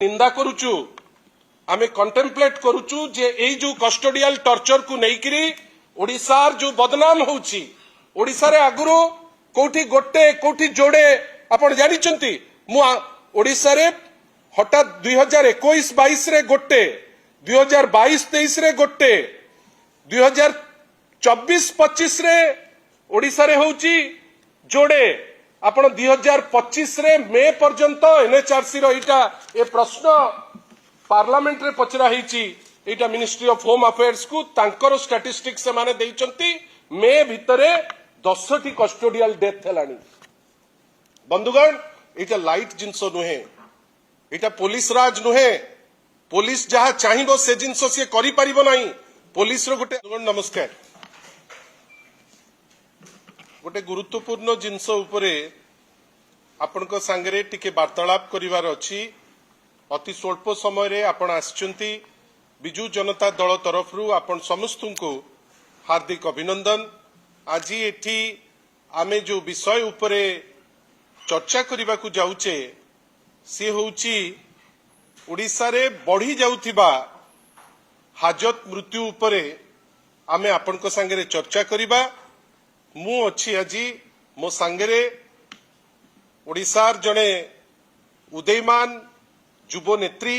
निंदा करुचु आमे कंटेम्पलेट करुचु जे एई जो कस्टोडियल टर्चर को नेइकरी ओडिसार जो बदनाम होउची ओडिसा रे आगुरो कोठी गोटे कोठी जोड़े आपण जानि चंती मु ओडिसा रे हठात 2021-22 रे गोटे 2022-23 रे गोटे 2024-25 रे ओडिसा रे होउची जोड़े आपण 2025 रे मे पर्यंत एनएचआरसी रो इटा ए प्रश्न पार्लियामेंट रे पचरा हिची एटा मिनिस्ट्री ऑफ होम अफेयर्स को तांकर स्टैटिस्टिक्स से माने देइचंती मे भितरे 10टी कस्टोडियल डेथ हेलानी। बंधुगण एटा लाइट जिंस नुहे एटा पुलिस राज नुहे पुलिस जहा चाहिबो से जिंस से करि परिबो नाही पुलिस रो गोटे नमस्कार गोटे गुरुत्वपूर्ण जिनस उपरे आपनक संगरे टिके वार्तालाप करिवार अछि। अति स्वल्प समय रे आपण आछंती बिजू जनता दल तरफ रु आपण समस्त को हार्दिक अभिनंदन। आज एठी आमे जो विषय उपरे चर्चा करिबा को जाउचे से होउची ओडिसा रे बढ़ी जाउथिबा हाजत मृत्यु उपरे आमे आपनक संगरे चर्चा करिबा। मु अच्छी आज मो सांगरे ओडिसार जने उदयमान युव नेत्री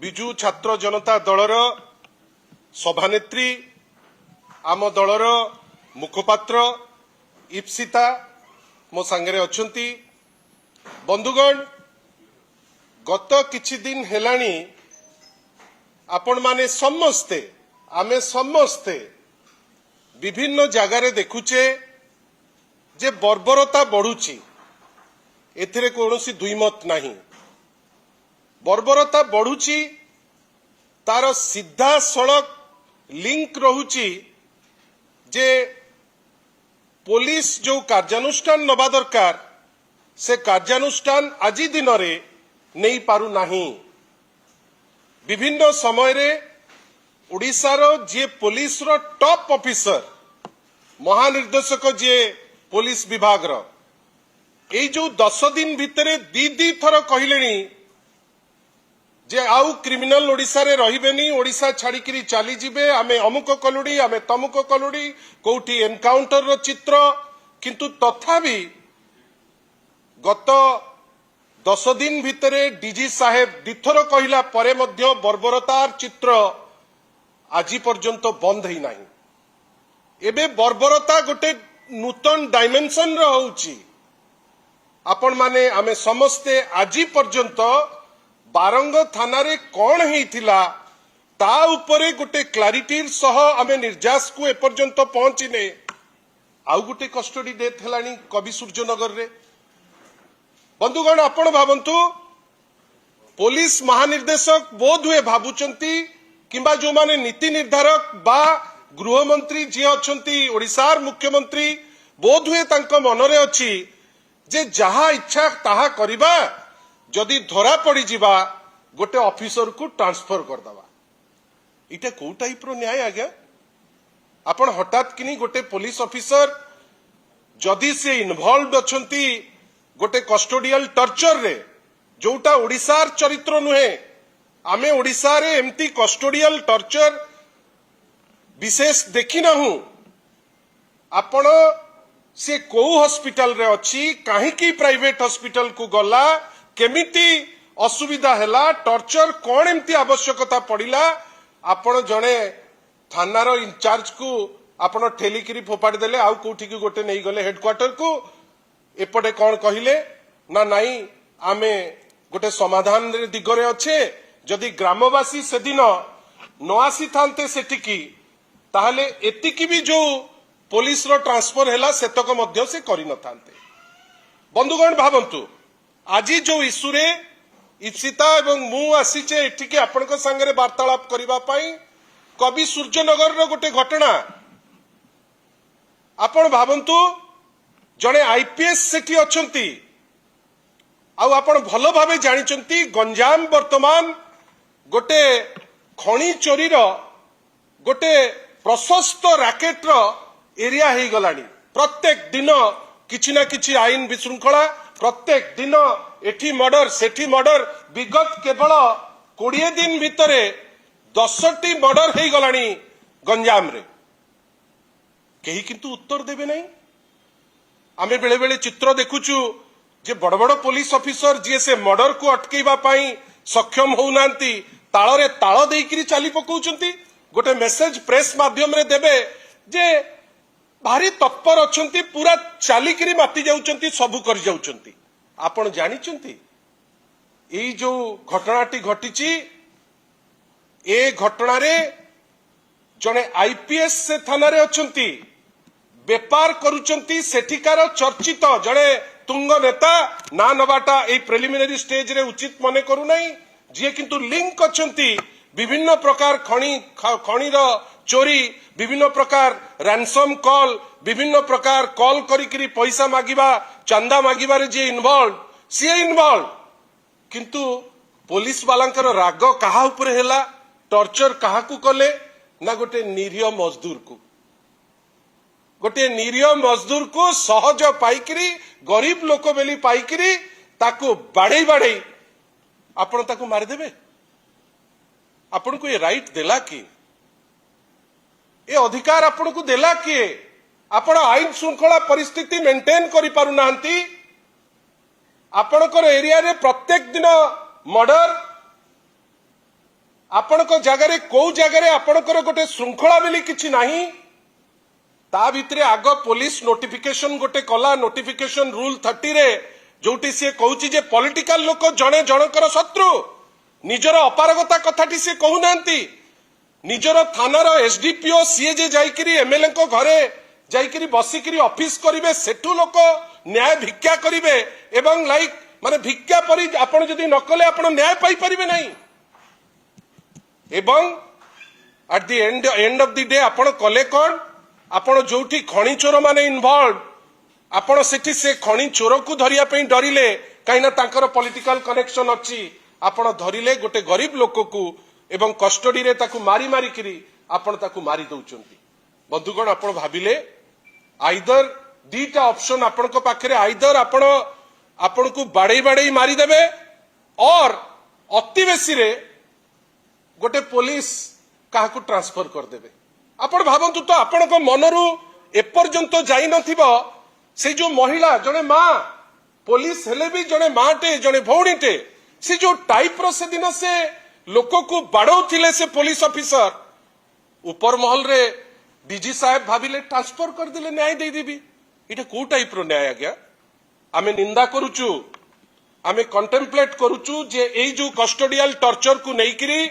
बिजू छात्र जनता दलर सभानेत्री आम दलर मुखपात्र इप्सिता मो सांगरे अछंती। बंधुगण गत किछि दिन हेलानी आपण माने समस्ते आमे समस्ते विभिन्न जगार देखुचे जे बर्बरता बढ़ुची एथिरे कोनोसी दुईमत नाही। बर्बरता बढ़ुची तार सीधा सड़क लिंक रहुची जे पुलिस जो कार्यानुष्ठान नबा दरकार से कार्यानुष्ठान आजी दिन रे नहीं पारु नाही। विभिन्न समय रे ओडिसा रो जे पुलिस रो टॉप ऑफिसर महानिर्देशक जे पुलिस विभाग रो ए जो 10 दिन भितरे दी थर कहलेनी जे आउ क्रिमिनल ओडिसा रे रहिबेनी ओडिसा छाड़िकी चली जिबे आमे अमुक कलुड़ी आमे तमुक कलुड़ी कोठी एनकाउंटर रो चित्र किंतु तथापि गत 10 दिन भितरे डीजी साहेब दिथर कहिला परे मध्य बर्बरतार चित्र आज पर्यंत बंद ही नहीं। एबे बर्बरता गोटे नूतन डायमेंशन रो होउची आपण माने आमे समस्ते आज पर्यंत बारंग थाना रे कौन हेइथिला ता उपरे गोटे क्लारिटी सह आमे निर्जास को एपर्यंत पहुंचिने। आउ गोटे कस्टडी डेथ हेलानी कवि सूर्यनगर रे। बंधुगण आपण भावंतु पुलिस महानिर्देशक बोध हुए भाबुचंती किंबा जो माने नीति निर्धारक बा गृहमंत्री जी अछंती ओडिसार मुख्यमंत्री बोध हुए तांको मनरे अछि जे जहा इच्छा ताहा करिबा जदि धरा पड़ी जिबा गोटे ऑफिसर को ट्रांसफर कर दवा। इटा को टाइप रो न्याय आज्ञा आपण हठात किनी गोटे पुलिस ऑफिसर जदि से इन्वॉल्व अछंती गोटे कस्टोडियल टर्चर रे जोटा ओडिसार चरित्र नुहे आमे ओडिसा रे एमती कस्टोडियल टर्चर विशेष देखि नाहु। आपण से को हॉस्पिटल रे अछि काहे की प्राइवेट हॉस्पिटल को गला केमिति असुविधा हैला टर्चर कोन एमती आवश्यकता पड़िला आपण जणे थानार इंचार्ज को आपण ठेलिकिरी फोपाड़ी देले आउ कोठी की गोटे नहीं गले हेडक्वार्टर को एपटे कौन कहिले ना नहीं आमे गोटे समाधान रे दिगरे अच्छे जदि ग्रामवासी से दिन न आसी थांते सेटिकी ताहले एतिकी भी जो पुलिस रो ट्रांसफर हैला सेतक मध्य से करि न थांते। बंधुगण भावंतु आज जो इश्यू रे इप्सिता एवं मु आसीचे एटिके आपनक संगे वार्तालाप करिबा पई कवि सूर्यनगर रो गोटे घटना आपण भावंतु जड़े आईपीएस सेठी अछंती आउ आपण भलो भाबे जानिचंती गंजाम वर्तमान गोटे खणी चोरी रो गोटे प्रशस्त रैकेट रो एरिया हे गलानी। प्रत्येक दिन किछि ना किछि आईन विशृंखला प्रत्येक दिन एठी मर्डर सेठी मर्डर विगत केवल 20 दिन भितरे 10टी मर्डर हो गलानी गंजाम रे कहीं किंतु उत्तर देबे नहीं। आमे बेले बेले चित्र देखुचु जे बड़ बड़ पुलिस ऑफिसर जी से मर्डर को अटकेबा पाई सक्षम होउनांती ताଳରେ ताଳ ଦେଇକିରି ଚାଲି ପକଉଛନ୍ତି। गोटे मेसेज प्रेस माध्यम रे देबे जे भारी तत्पर अछंती पूरा चालिकिरी माति जाउचंती सबु कर जाउचंती। आपण जानिचंती एई जो घटनाटी घटिची ए घटना रे जने आईपीएस से थाना रे अछंती बेपार करूचंती सेठिकार चर्चित जड़े तुंग नेता ना नबाटा ए प्रिलिमिनरी स्टेज रे उचित मने करू नहीं जी किंतु लिंक अछंती विभिन्न प्रकार खणीर चोरी विभिन्न प्रकार रैनसम कॉल विभिन्न प्रकार कॉल करी पैसा मागिबा चंदा मागिबारे जे इन्वॉल्व सी इन्वॉल्व किंतु पुलिस वालांकर राग कहा उपरे हेला टॉर्चर कहा को कले ना गोटे निरीह मजदूर को सहज पाइकरी गरीब लोक बेली पाइकरी ताको बाड़े बाड़े आपण ताको मार देबे। आपण को ये राइट देला कि ए अधिकार आपण को देला कि आपण आईन श्रृंखला परिस्थिति मेंटेन करि पारु नांती। आपणकर एरिया रे प्रत्येक दिन मर्डर आपणक जगह रे को जगह रे आपणकर गोटे श्रृंखला बेली किछि नाही ता भितरे आग पुलिस नोटिफिकेशन गोटे कला नोटिफिकेशन रूल 30 रे जोटी से कहूची जे पॉलिटिकल लोक जणे जनकर शत्रु निजर अपारगता कथाटी से कहू नांती निजर थानार एसडीपीओ सीए जे जाइकरी एमएलए को घरे जाइकरी बसिकरी ऑफिस करिवे सेठु लोक न्याय भिक्षा करिवे एवं लाइक माने भिक्षा परि आपण जदी न कले आपण न्याय पाई परिबे नहीं एवं at the end of the day आपण कले कोन आपण जोठी खणी चोर माने इन्वॉल्व आपण सेठी से खणी चोर को धरिया पई डरिले काइना तांकर पॉलिटिकल कनेक्शन अछि आपण धरिले गोटे गरीब लोक को एवं कस्टडी रे ताकू मारी मारी करी आपण ताकू मारी दउचंती। बंधुगण आपण भाबिले आइदर दीटा ऑप्शन आपण को पाखरे आइदर आपण को बाड़े बाड़े मारी देबे और अति बेसी रे गोटे पुलिस काहा को ट्रांसफर कर देबे। आपण भाबंतु तो आपण को मनरु एपर्यंत जाई नथिबो से जो महिला जने मां पुलिस हेले भी जने माटे जने भौणीटे से जो टाइप रो से दिन से लोक को बाड़ौथिले से पुलिस ऑफिसर ऊपर महल रे डीजी साहेब भाविले ट्रांसफर कर दिले न्याय दे देबी इटा को टाइप रो न्याय आज्ञा आमे निंदा करूचु आमे कंटेम्पलेट करूचु जे एई जो कस्टोडियल टॉर्चर को नेइकरी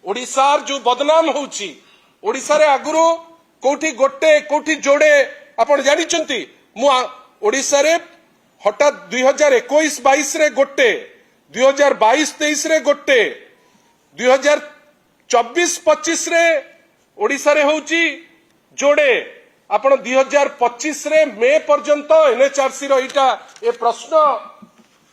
ओडिसार जो बदनाम होउची ओडिसा रे आगुरो कोठी गोटे कोठी जोड़े आपण जानि चंती मु ओडिसा रे हठात 2021-22 रे गोटे 2022-23 रे गोटे 2024-25 रे ओडिसा रे होउची जोड़े आपण 2025 रे मे पर्यंत एनएचआरसी रो इटा ए प्रश्न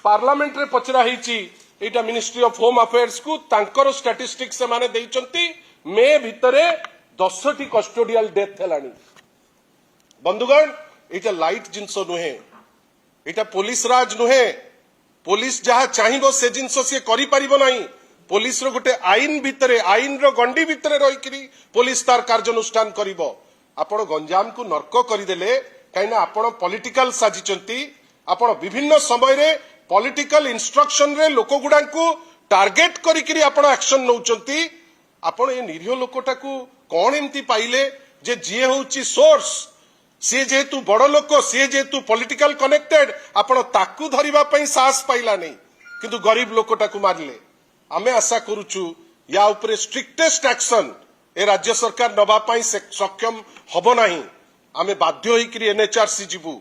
पार्लियामेंट रे पचरा हिची इटा मिनिस्ट्री ऑफ होम अफेयर्स को तांकर स्टैटिस्टिक्स से माने देइचंती मे भितरे 10टी कस्टोडियल डेथ हेलानी। बंधुगण इटा लाइट जिनस नुहे इटा पुलिस राज नुहे पुलिस जहा चाहिबो से जिनस से करि परिबो नाही पुलिस रो गोटे आईन भितरे आईन रो गंडी भितरे रहिकरी पुलिस तार कार्यानुष्ठान करिवो। आपण गंजाम को नर्क करिदेले काइना आपण पॉलिटिकल साजिचंती आपण विभिन्न समय रे पॉलिटिकल इंस्ट्रक्शन रे लोक गुडा को टार्गेट करिकरी आपण एक्शन नउचंती। आपण ए निरीह लोकटा को कोन एमती पाइले जे जे होउची सोर्स सी जेतु बड़ लोक सी जेतु पॉलिटिकल कनेक्टेड आपण ताकू धरिबा पई साहस पाइला नहीं किंतु गरीब लोकटा को मारले। आमे आशा करूचु या ऊपर स्ट्रिक्टेस्ट एक्शन ए राज्य सरकार नबा पई सक्षम हबो नाही। आमे बाध्य होइकरी एनएचआरसी जीवु